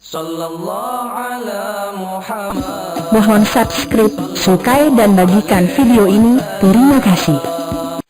Sallallahu ala Muhammad. Mohon subscribe, sukai dan bagikan video ini, terima kasih.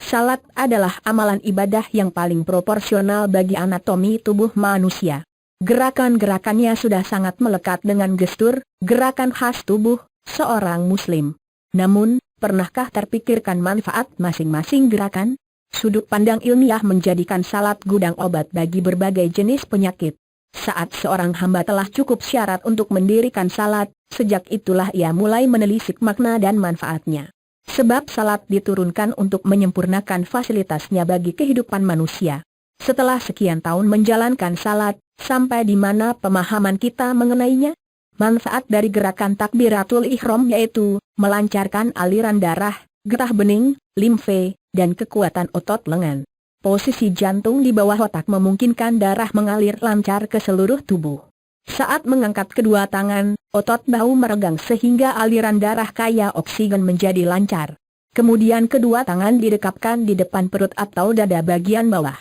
Salat adalah amalan ibadah yang paling proporsional bagi anatomi tubuh manusia. Gerakan-gerakannya sudah sangat melekat dengan gestur, gerakan khas tubuh seorang muslim. Namun, pernahkah terpikirkan manfaat masing-masing gerakan? Sudut pandang ilmiah menjadikan salat gudang obat bagi berbagai jenis penyakit. Saat seorang hamba telah cukup syarat untuk mendirikan salat, sejak itulah ia mulai menelisik makna dan manfaatnya. Sebab salat diturunkan untuk menyempurnakan fasilitasnya bagi kehidupan manusia. Setelah sekian tahun menjalankan salat, sampai di mana pemahaman kita mengenainya? Manfaat dari gerakan takbiratul ihram yaitu melancarkan aliran darah, getah bening, limfe, dan kekuatan otot lengan. Posisi jantung di bawah otak memungkinkan darah mengalir lancar ke seluruh tubuh. Saat mengangkat kedua tangan, otot bahu meregang sehingga aliran darah kaya oksigen menjadi lancar. Kemudian kedua tangan didekapkan di depan perut atau dada bagian bawah.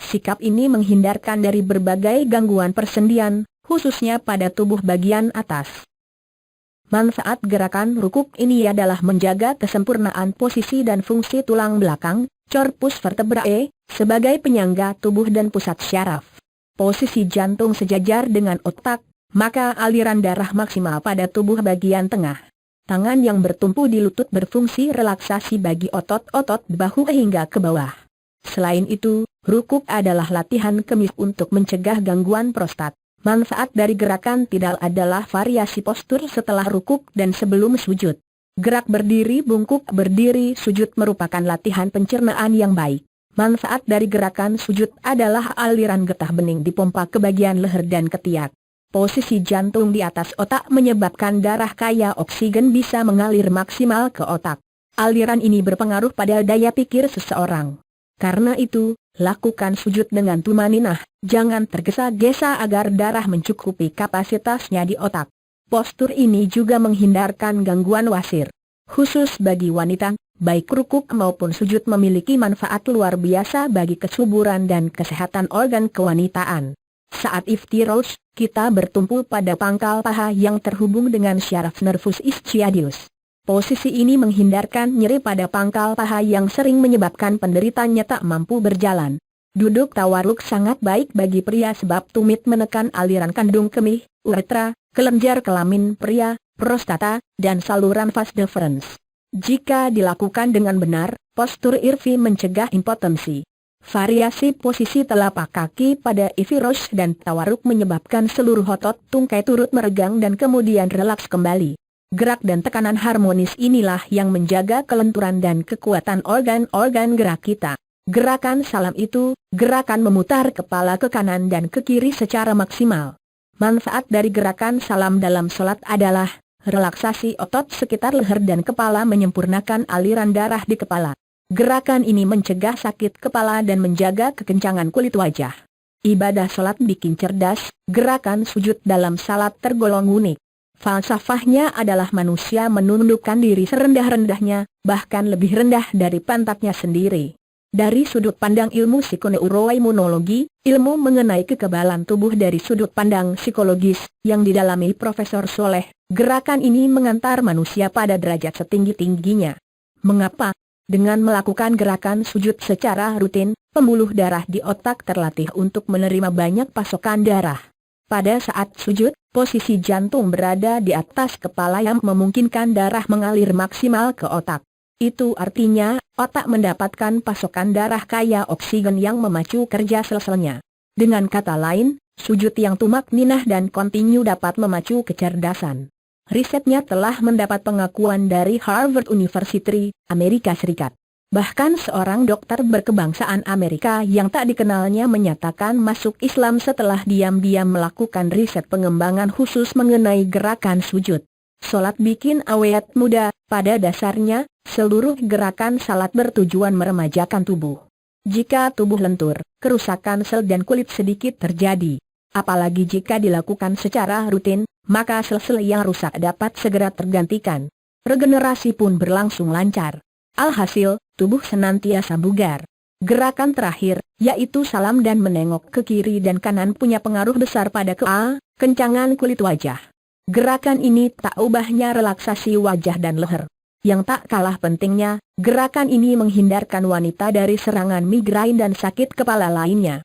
Sikap ini menghindarkan dari berbagai gangguan persendian, khususnya pada tubuh bagian atas. Manfaat gerakan rukuk ini adalah menjaga kesempurnaan posisi dan fungsi tulang belakang, corpus vertebrae, sebagai penyangga tubuh dan pusat syaraf. Posisi jantung sejajar dengan otak, maka aliran darah maksimal pada tubuh bagian tengah. Tangan yang bertumpu di lutut berfungsi relaksasi bagi otot-otot bahu hingga ke bawah. Selain itu, rukuk adalah latihan kemih untuk mencegah gangguan prostat. Manfaat dari gerakan tidak adalah variasi postur setelah rukuk dan sebelum sujud. Gerak berdiri, bungkuk, berdiri, sujud merupakan latihan pencernaan yang baik. Manfaat dari gerakan sujud adalah aliran getah bening dipompa ke bagian leher dan ketiak. Posisi jantung di atas otak menyebabkan darah kaya oksigen bisa mengalir maksimal ke otak. Aliran ini berpengaruh pada daya pikir seseorang. Karena itu, lakukan sujud dengan tumaninah, jangan tergesa-gesa agar darah mencukupi kapasitasnya di otak. Postur ini juga menghindarkan gangguan wasir. Khusus bagi wanita, baik rukuk maupun sujud memiliki manfaat luar biasa bagi kesuburan dan kesehatan organ kewanitaan. Saat iftirosh, kita bertumpu pada pangkal paha yang terhubung dengan syaraf nervus ischiadius. Posisi ini menghindarkan nyeri pada pangkal paha yang sering menyebabkan penderitanya tak mampu berjalan. Duduk tawarruk sangat baik bagi pria sebab tumit menekan aliran kandung kemih, uretra, kelenjar kelamin pria, prostata, dan saluran vas deferens. Jika dilakukan dengan benar, postur irfi mencegah impotensi. Variasi posisi telapak kaki pada iftirosh dan tawarruk menyebabkan seluruh otot tungkai turut meregang dan kemudian relaks kembali. Gerak dan tekanan harmonis inilah yang menjaga kelenturan dan kekuatan organ-organ gerak kita. Gerakan salam itu, gerakan memutar kepala ke kanan dan ke kiri secara maksimal. Manfaat dari gerakan salam dalam sholat adalah relaksasi otot sekitar leher dan kepala, menyempurnakan aliran darah di kepala. Gerakan ini mencegah sakit kepala dan menjaga kekencangan kulit wajah. Ibadah sholat bikin cerdas, gerakan sujud dalam salat tergolong unik. Falsafahnya adalah manusia menundukkan diri serendah-rendahnya, bahkan lebih rendah dari pantatnya sendiri. Dari sudut pandang ilmu psikoneuroimunologi, ilmu mengenai kekebalan tubuh dari sudut pandang psikologis, yang didalami Profesor Soleh, gerakan ini mengantar manusia pada derajat setinggi-tingginya. Mengapa? Dengan melakukan gerakan sujud secara rutin, pembuluh darah di otak terlatih untuk menerima banyak pasokan darah. Pada saat sujud, posisi jantung berada di atas kepala yang memungkinkan darah mengalir maksimal ke otak. Itu artinya, otak mendapatkan pasokan darah kaya oksigen yang memacu kerja sel-selnya. Dengan kata lain, sujud yang tumakninah dan kontinu dapat memacu kecerdasan. Risetnya telah mendapat pengakuan dari Harvard University, Amerika Serikat. Bahkan seorang dokter berkebangsaan Amerika yang tak dikenalnya menyatakan masuk Islam setelah diam-diam melakukan riset pengembangan khusus mengenai gerakan sujud. Salat bikin awet muda. Pada dasarnya, seluruh gerakan salat bertujuan meremajakan tubuh. Jika tubuh lentur, kerusakan sel dan kulit sedikit terjadi. Apalagi jika dilakukan secara rutin, maka sel-sel yang rusak dapat segera tergantikan. Regenerasi pun berlangsung lancar. Alhasil, tubuh senantiasa bugar. Gerakan terakhir, yaitu salam dan menengok ke kiri dan kanan punya pengaruh besar pada kencangan kulit wajah. Gerakan ini tak ubahnya relaksasi wajah dan leher. Yang tak kalah pentingnya, gerakan ini menghindarkan wanita dari serangan migrain dan sakit kepala lainnya.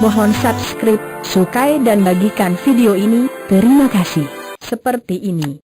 Mohon subscribe, sukai dan bagikan video ini. Terima kasih. Seperti ini.